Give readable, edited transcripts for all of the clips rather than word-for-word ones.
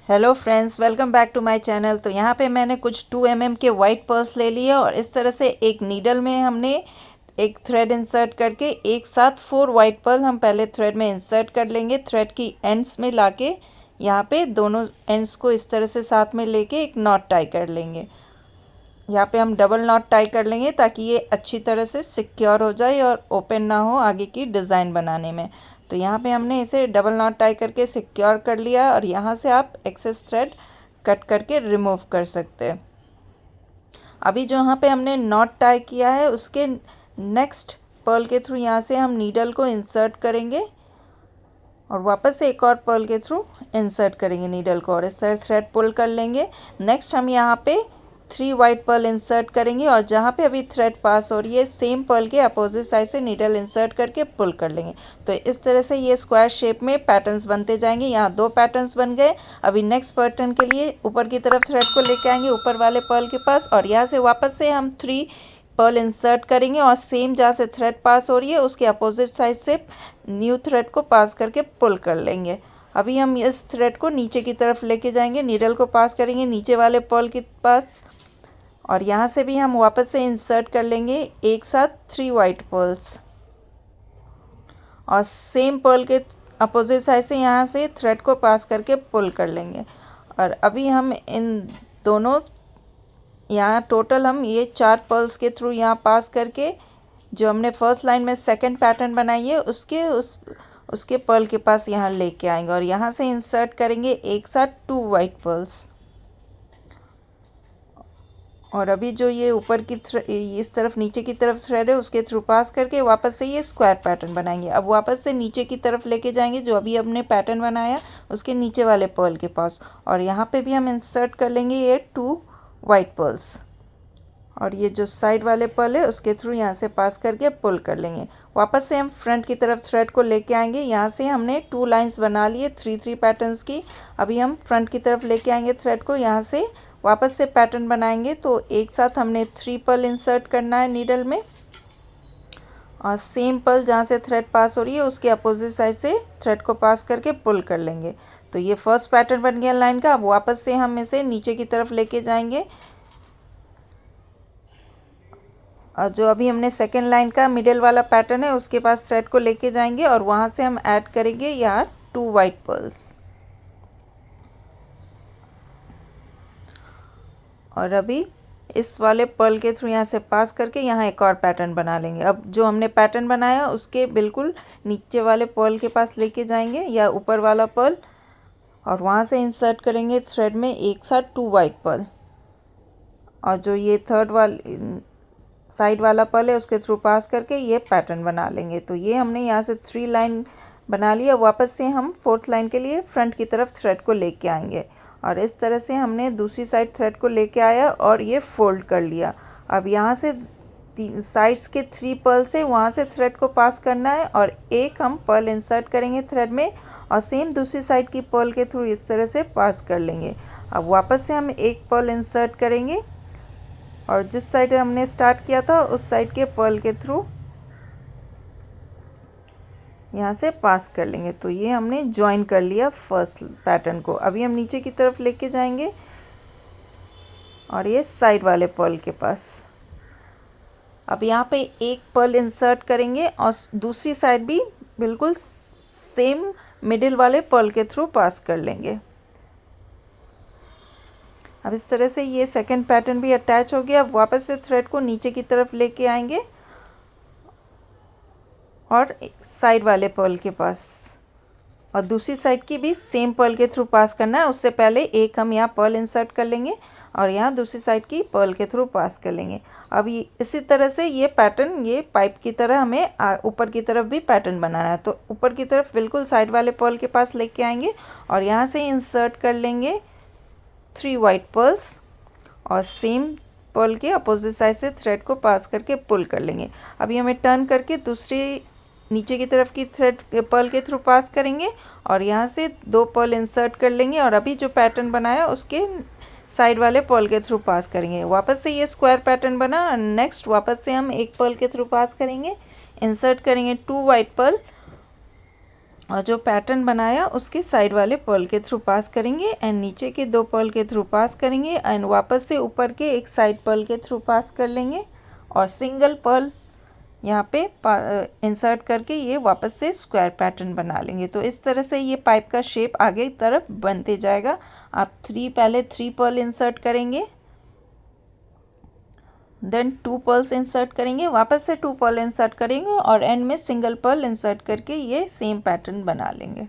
Hello friends, welcome back to my channel. तो यहाँ पे मैंने कुछ 2 mm के वाइट पर्ल्स ले लिए और इस तरह से एक नीडल में हमने एक थ्रेड इंसर्ट करके एक साथ 4 वाइट पर्ल हम पहले थ्रेड में इंसर्ट कर लेंगे। थ्रेड की एंड्स में लाके यहाँ पे दोनों एंड्स को इस तरह से साथ में लेके एक नॉट टाई कर लेंगे। यहाँ पे हम डबल नॉट टाई कर लेंगे ताकि ये अच्छी तरह से सिक्योर हो जाए और ओपन ना हो आगे की डिज़ाइन बनाने में। तो यहाँ पे हमने इसे डबल नॉट टाई करके सिक्योर कर लिया और यहाँ से आप एक्सेस थ्रेड कट करके रिमूव कर सकते हैं। अभी जो यहाँ पे हमने नॉट टाई किया है उसके नेक्स्ट पर्ल के थ्रू यहाँ से हम नीडल को इंसर्ट करेंगे और वापस से एक और पर्ल के थ्रू इंसर्ट करेंगे नीडल को और इस तरह थ्रेड पुल कर लेंगे। नेक्स्ट हम यहाँ पे 3 वाइट पर्ल इंसर्ट करेंगे और जहाँ पे अभी थ्रेड पास हो रही है सेम पर्ल के अपोजिट साइड से नीडल इंसर्ट करके पुल कर लेंगे। तो इस तरह से ये स्क्वायर शेप में पैटर्न्स बनते जाएंगे। यहाँ 2 पैटर्न्स बन गए। अभी नेक्स्ट पैटर्न के लिए ऊपर की तरफ थ्रेड को लेके आएंगे ऊपर वाले पर्ल के पास और यहाँ से वापस से हम 3 पर्ल इंसर्ट करेंगे और सेम जहाँ से थ्रेड पास हो रही है उसके अपोजिट साइड से न्यू थ्रेड को पास करके पुल कर लेंगे। अभी हम इस थ्रेड को नीचे की तरफ लेके जाएंगे, नीडल को पास करेंगे नीचे वाले पर्ल के पास और यहाँ से भी हम वापस से इंसर्ट कर लेंगे एक साथ 3 वाइट पर्ल्स और सेम पर्ल के अपोजिट साइड से यहाँ से थ्रेड को पास करके पुल कर लेंगे। और अभी हम इन दोनों यहाँ टोटल हम ये 4 पर्ल्स के थ्रू यहाँ पास करके जो हमने फर्स्ट लाइन में सेकंड पैटर्न बनाई है उसके पर्ल के पास यहाँ लेके आएंगे और यहाँ से इंसर्ट करेंगे एक साथ 2 वाइट पर्ल्स। और अभी जो ये ऊपर की इस तरफ नीचे की तरफ थ्रेड है उसके थ्रू पास करके वापस से ये स्क्वायर पैटर्न बनाएंगे। अब वापस से नीचे की तरफ लेके जाएंगे जो अभी हमने पैटर्न बनाया उसके नीचे वाले पर्ल के पास और यहाँ पे भी हम इंसर्ट कर लेंगे ये 2 वाइट पर्ल्स और ये जो साइड वाले पर्ल है उसके थ्रू यहाँ से पास करके पुल कर लेंगे। वापस से हम फ्रंट की तरफ थ्रेड को लेके आएंगे। यहाँ से हमने 2 लाइंस बना लिए 3-3 पैटर्न्स की। अभी हम फ्रंट की तरफ लेके आएंगे थ्रेड को, यहाँ से वापस से पैटर्न बनाएंगे। तो एक साथ हमने 3 पर्ल इंसर्ट करना है नीडल में और सेम पर्ल जहाँ से थ्रेड पास हो रही है उसके अपोजिट साइड से थ्रेड को पास करके पुल कर लेंगे। तो ये फर्स्ट पैटर्न बन गया लाइन का। अब वापस से हम इसे नीचे की तरफ लेके जाएंगे और जो अभी हमने सेकेंड लाइन का मिडिल वाला पैटर्न है उसके पास थ्रेड को लेके जाएंगे और वहाँ से हम ऐड करेंगे यहाँ 2 वाइट पर्ल्स और अभी इस वाले पर्ल के थ्रू यहाँ से पास करके यहाँ एक और पैटर्न बना लेंगे। अब जो हमने पैटर्न बनाया उसके बिल्कुल नीचे वाले पर्ल के पास लेके जाएंगे या ऊपर वाला पर्ल और वहाँ से इंसर्ट करेंगे थ्रेड में एक साथ 2 वाइट पर्ल और जो ये थर्ड वाली साइड वाला पर्ल है उसके थ्रू पास करके ये पैटर्न बना लेंगे। तो ये हमने यहाँ से 3 लाइन बना लिया। वापस से हम 4th लाइन के लिए फ्रंट की तरफ थ्रेड को लेके आएंगे और इस तरह से हमने दूसरी साइड थ्रेड को लेके आया और ये फोल्ड कर लिया। अब यहाँ से साइड्स के 3 पर्ल से वहाँ से थ्रेड को पास करना है और एक हम पर्ल इंसर्ट करेंगे थ्रेड में और सेम दूसरी साइड की पर्ल के थ्रू इस तरह से पास कर लेंगे। अब वापस से हम एक पर्ल इंसर्ट करेंगे और जिस साइड हमने स्टार्ट किया था उस साइड के पर्ल के थ्रू यहाँ से पास कर लेंगे। तो ये हमने ज्वाइन कर लिया फर्स्ट पैटर्न को। अभी हम नीचे की तरफ लेके जाएंगे और ये साइड वाले पर्ल के पास। अब यहाँ पे एक पर्ल इंसर्ट करेंगे और दूसरी साइड भी बिल्कुल सेम मिडिल वाले पर्ल के थ्रू पास कर लेंगे। अब इस तरह से ये सेकंड पैटर्न भी अटैच हो गया। अब वापस से थ्रेड को नीचे की तरफ लेके आएंगे और साइड वाले पर्ल के पास और दूसरी साइड की भी सेम पर्ल के थ्रू पास करना है। उससे पहले एक हम यहाँ पर्ल इंसर्ट कर लेंगे और यहाँ दूसरी साइड की पर्ल के थ्रू पास कर लेंगे। अब इसी तरह से ये पैटर्न ये पाइप की तरह हमें ऊपर की तरफ भी पैटर्न बनाना है। तो ऊपर की तरफ बिल्कुल साइड वाले पर्ल के पास लेके आएंगे और यहाँ से इंसर्ट कर लेंगे 3 वाइट पर्ल्स और सेम पर्ल के अपोजिट साइड से थ्रेड को पास करके पुल कर लेंगे। अभी हमें टर्न करके दूसरी नीचे की तरफ की थ्रेड पर्ल के थ्रू पास करेंगे और यहाँ से 2 पर्ल इंसर्ट कर लेंगे और अभी जो पैटर्न बनाया उसके साइड वाले पर्ल के थ्रू पास करेंगे। वापस से ये स्क्वायर पैटर्न बना। नेक्स्ट वापस से हम एक पर्ल के थ्रू पास करेंगे, इंसर्ट करेंगे 2 वाइट पर्ल और जो पैटर्न बनाया उसके साइड वाले पर्ल के थ्रू पास करेंगे एंड नीचे के 2 पर्ल के थ्रू पास करेंगे एंड वापस से ऊपर के एक साइड पर्ल के थ्रू पास कर लेंगे और सिंगल पर्ल यहाँ पे इंसर्ट करके ये वापस से स्क्वायर पैटर्न बना लेंगे। तो इस तरह से ये पाइप का शेप आगे की तरफ बनते जाएगा। आप पहले 3 पर्ल इंसर्ट करेंगे, देन 2 पर्ल्स इंसर्ट करेंगे, वापस से 2 पर्ल इंसर्ट करेंगे और एंड में सिंगल पर्ल इंसर्ट करके ये सेम पैटर्न बना लेंगे।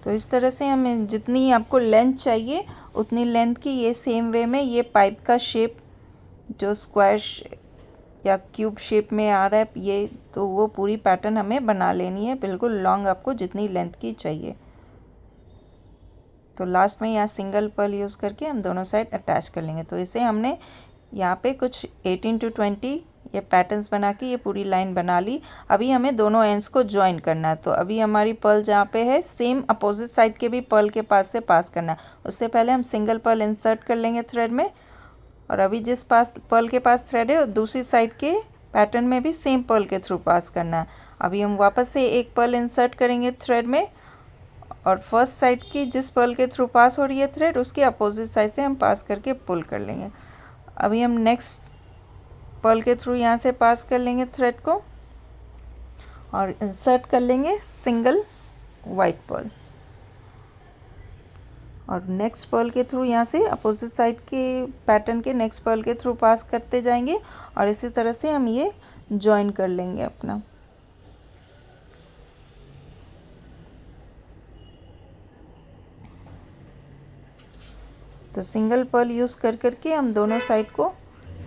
तो इस तरह से हमें जितनी आपको लेंथ चाहिए उतनी लेंथ की ये सेम वे में ये पाइप का शेप जो स्क्वायर या क्यूब शेप में आ रहा है ये, तो वो पूरी पैटर्न हमें बना लेनी है, बिल्कुल लॉन्ग आपको जितनी लेंथ की चाहिए। तो लास्ट में यहाँ सिंगल पर्ल यूज़ करके हम दोनों साइड अटैच कर लेंगे। तो इसे हमने यहाँ पे कुछ 18 to 20 ये पैटर्न्स बना के ये पूरी लाइन बना ली। अभी हमें दोनों एंड्स को ज्वाइन करना है। तो अभी हमारी पर्ल जहाँ पे है सेम अपोजिट साइड के भी पर्ल के पास से पास करना है। उससे पहले हम सिंगल पर्ल इंसर्ट कर लेंगे थ्रेड में और अभी जिस पास पर्ल के पास थ्रेड है दूसरी साइड के पैटर्न में भी सेम पर्ल के थ्रू पास करना है। अभी हम वापस से एक पर्ल इंसर्ट करेंगे थ्रेड में और फर्स्ट साइड की जिस पर्ल के थ्रू पास हो रही है थ्रेड उसके अपोजिट साइड से हम पास करके पुल कर लेंगे। अभी हम नेक्स्ट पर्ल के थ्रू यहाँ से पास कर लेंगे थ्रेड को और इंसर्ट कर लेंगे सिंगल वाइट पर्ल और नेक्स्ट पर्ल के थ्रू यहाँ से अपोजिट साइड के पैटर्न के नेक्स्ट पर्ल के थ्रू पास करते जाएंगे और इसी तरह से हम ये ज्वाइन कर लेंगे अपना। तो सिंगल पर्ल यूज़ करके हम दोनों साइड को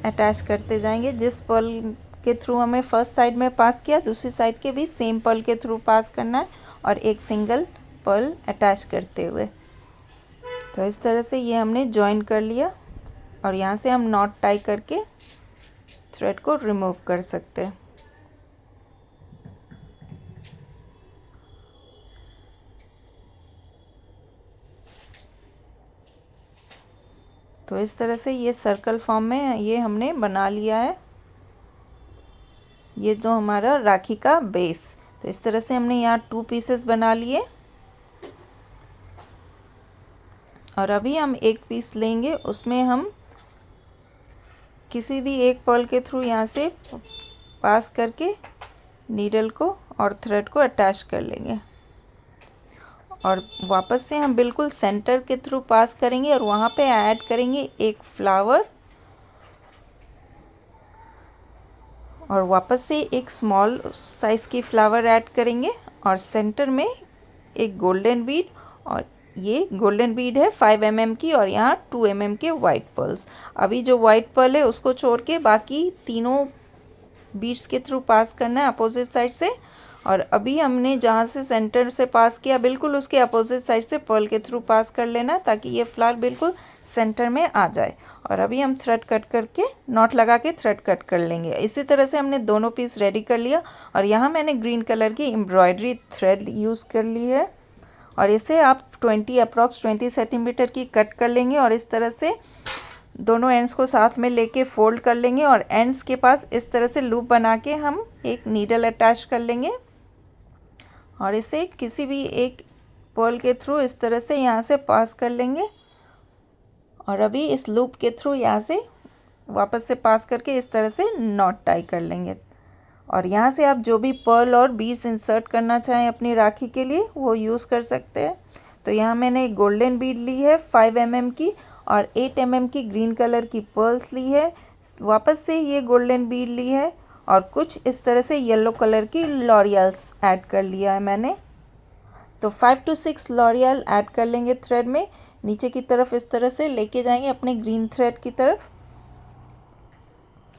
अटैच करते जाएंगे। जिस पर्ल के थ्रू हमें फर्स्ट साइड में पास किया दूसरी साइड के भी सेम पर्ल के थ्रू पास करना है और एक सिंगल पर्ल अटैच करते हुए। तो इस तरह से ये हमने ज्वाइन कर लिया और यहाँ से हम नॉट टाई करके थ्रेड को रिमूव कर सकते हैं। तो इस तरह से ये सर्कल फॉर्म में ये हमने बना लिया है, ये जो हमारा राखी का बेस। तो इस तरह से हमने यहाँ 2 पीसेस बना लिए और अभी हम एक पीस लेंगे, उसमें हम किसी भी एक पर्ल के थ्रू यहाँ से पास करके नीडल को और थ्रेड को अटैच कर लेंगे और वापस से हम बिल्कुल सेंटर के थ्रू पास करेंगे और वहाँ पे ऐड करेंगे एक फ्लावर और वापस से एक स्मॉल साइज़ की फ्लावर ऐड करेंगे और सेंटर में एक गोल्डन बीड और ये गोल्डन बीड है 5 mm की और यहाँ 2 mm के वाइट पर्ल्स। अभी जो वाइट पर्ल है उसको छोड़ के बाकी तीनों बीड्स के थ्रू पास करना है अपोजिट साइड से और अभी हमने जहाँ से सेंटर से पास किया बिल्कुल उसके अपोजिट साइड से पर्ल के थ्रू पास कर लेना ताकि ये फ्लावर बिल्कुल सेंटर में आ जाए। और अभी हम थ्रेड कट करके नॉट लगा के थ्रेड कट कर लेंगे। इसी तरह से हमने दोनों पीस रेडी कर लिया और यहाँ मैंने ग्रीन कलर की एम्ब्रॉयडरी थ्रेड यूज़ कर ली है और इसे आप अप्रॉक्स 20 सेंटीमीटर की कट कर लेंगे और इस तरह से दोनों एंड्स को साथ में लेके फोल्ड कर लेंगे और एंड्स के पास इस तरह से लूप बना के हम एक नीडल अटैच कर लेंगे और इसे किसी भी एक पर्ल के थ्रू इस तरह से यहाँ से पास कर लेंगे और अभी इस लूप के थ्रू यहाँ से वापस से पास करके इस तरह से नॉट टाई कर लेंगे और यहाँ से आप जो भी पर्ल और बीड्स इंसर्ट करना चाहें अपनी राखी के लिए वो यूज़ कर सकते हैं। तो यहाँ मैंने एक गोल्डन बीड ली है 5 mm की और 8 mm की ग्रीन कलर की पर्ल्स ली है, वापस से ये गोल्डन बीड ली है और कुछ इस तरह से येलो कलर की लॉरियल्स ऐड कर लिया है मैंने। तो 5 to 6 लॉरियल ऐड कर लेंगे थ्रेड में, नीचे की तरफ इस तरह से लेके जाएंगे अपने ग्रीन थ्रेड की तरफ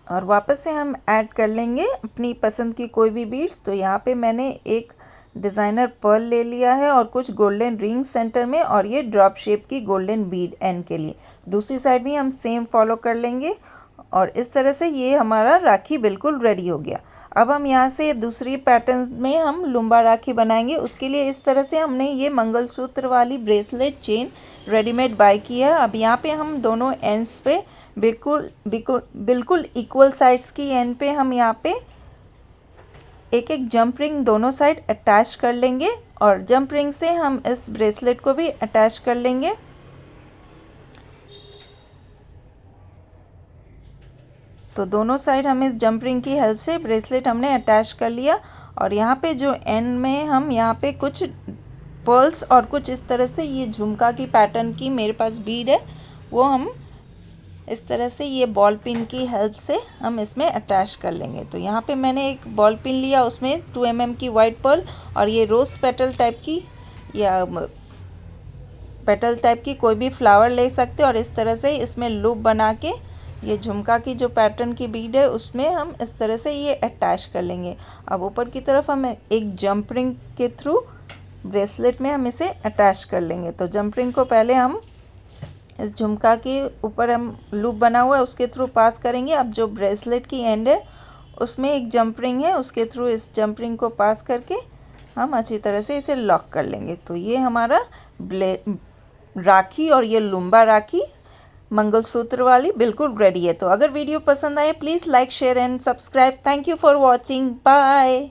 और वापस से हम ऐड कर लेंगे अपनी पसंद की कोई भी बीड्स। तो यहाँ पे मैंने एक डिज़ाइनर पर्ल ले लिया है और कुछ गोल्डन रिंग सेंटर में और ये ड्रॉप शेप की गोल्डन बीड एंड के लिए। दूसरी साइड भी हम सेम फॉलो कर लेंगे और इस तरह से ये हमारा राखी बिल्कुल रेडी हो गया। अब हम यहाँ से दूसरी पैटर्न में हम लुम्बा राखी बनाएंगे। उसके लिए इस तरह से हमने ये मंगलसूत्र वाली ब्रेसलेट चेन रेडीमेड बाय किया। अब यहाँ पे हम दोनों एंड्स पे बिल्कुल इक्वल साइड्स की एंड पे हम यहाँ पे एक एक जंप रिंग दोनों साइड अटैच कर लेंगे और जंप रिंग से हम इस ब्रेसलेट को भी अटैच कर लेंगे। तो दोनों साइड हम इस जंप रिंग की हेल्प से ब्रेसलेट हमने अटैच कर लिया और यहाँ पे जो एंड में हम यहाँ पे कुछ पर्ल्स और कुछ इस तरह से ये झुमका की पैटर्न की मेरे पास बीड है, वो हम इस तरह से ये बॉल पिन की हेल्प से हम इसमें अटैच कर लेंगे। तो यहाँ पे मैंने एक बॉल पिन लिया, उसमें 2 mm की वाइट पर्ल और ये रोज़ पेटल टाइप की या पेटल टाइप की कोई भी फ्लावर ले सकते हो और इस तरह से इसमें लूप बना के ये झुमका की जो पैटर्न की बीड है उसमें हम इस तरह से ये अटैच कर लेंगे। अब ऊपर की तरफ हम एक जंप रिंग के थ्रू ब्रेसलेट में हम इसे अटैच कर लेंगे। तो जंप रिंग को पहले हम इस झुमका के ऊपर हम लूप बना हुआ है उसके थ्रू पास करेंगे। अब जो ब्रेसलेट की एंड है उसमें एक जंप रिंग है, उसके थ्रू इस जंप रिंग को पास करके हम अच्छी तरह से इसे लॉक कर लेंगे। तो ये हमारा राखी और ये लुम्बा राखी मंगलसूत्र वाली बिल्कुल रेडी है। तो अगर वीडियो पसंद आए please like share and subscribe. Thank you for watching. Bye.